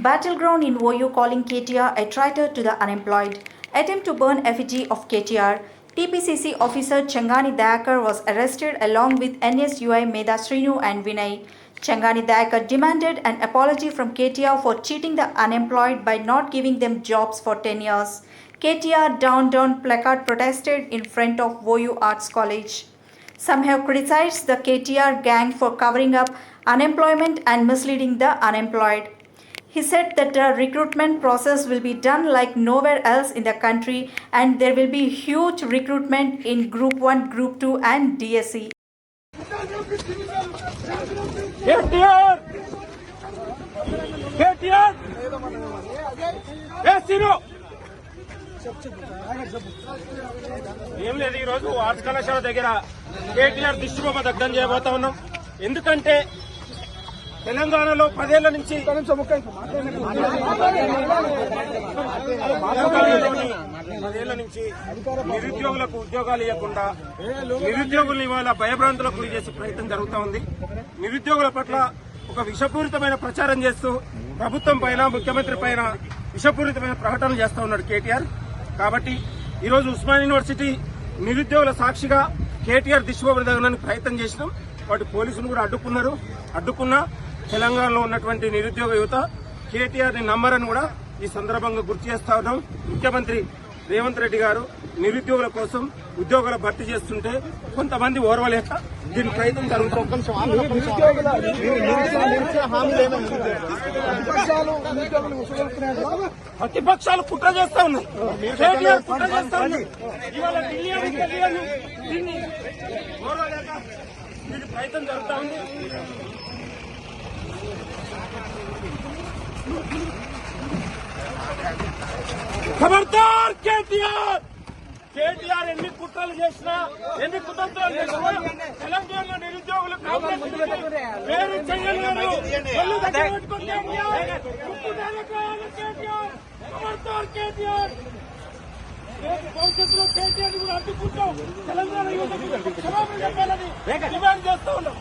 Battleground in OU calling KTR a traitor to the unemployed. Attempt to burn effigy of KTR. TPCC officer Chengani Dayakar was arrested along with NSUI Medha Srinu and Vinay. Chengani Dayakar demanded an apology from KTR for cheating the unemployed by not giving them jobs for 10 years. KTR down down placard protested in front of OU Arts College. Some have criticized the KTR gang for covering up unemployment and misleading the unemployed. He said that the recruitment process will be done like nowhere else in the country and there will be huge recruitment in Group 1, Group 2 and DSE. KTR! KTR! ఏం లేదు, ఈరోజు arts కళాశాల దగ్గర కేటీఆర్ దిష్టిబొమ్మ దగ్ధం చేయబోతా ఉన్నాం. ఎందుకంటే తెలంగాణలో 10 ఏళ్ల నుంచి నిరుద్యోగులకు ఉద్యోగాలు ఇవ్వకుండా నిరుద్యోగుల్ని ఇవాళ భయభ్రాంతులకు గురి చేసే ప్రయత్నం జరుగుతూ ఉంది. నిరుద్యోగుల పట్ల ఒక విషపూరితమైన ప్రచారం చేస్తూ ప్రభుత్వం పైన ముఖ్యమంత్రి పైన విషపూరితమైన ప్రకటనలు చేస్తూ ఉన్నాడు కేటీఆర్. కాబట్టి ఈరోజు ఉస్మానియా యూనివర్సిటీ నిరుద్యోగుల సాక్షిగా కేటీఆర్ దిష్టిబొమ్మ దగడానికి ప్రయత్నం చేసినాం. వాటి పోలీసులు కూడా అడ్డుకున్నా తెలంగాణలో ఉన్నటువంటి నిరుద్యోగ యువత కేటీఆర్ ని నమ్మరని కూడా ఈ సందర్భంగా గుర్తు చేస్తా ఉన్నాం. ముఖ్యమంత్రి రేవంత్ రెడ్డి గారు నిరుద్యోగుల కోసం ఉద్యోగాల భర్తీ చేస్తుంటే కొంతమంది ఓర్వలేక దీని ప్రయత్నం జరుగుతుంది. ప్రతిపక్షాలు కుట్ర చేస్తా ఉన్నాయి. కేటీఆర్ కుట్ర చేస్తా ఉన్నాయి. ఇవాళ దీన్ని ఓర్వలేక దీని ప్రయత్నం జరుగుతా ఉంది. ఖబర్దార్ కేటీఆర్! కేటీఆర్ ఎన్ని కుట్రలు చేసినా ఎన్ని కుతంత్రాలు చేసినా తెలంగాణ నిరుద్యోగులు పేరు చెయ్యలేరు. ఖబర్దార్ కేటీఆర్! భవిష్యత్తులో కేటీఆర్ కూడా అడ్డుకుంటాం. తెలంగాణ యువతకు క్షమాపణ చెప్పాలని డిమాండ్ చేస్తూ ఉన్నాం.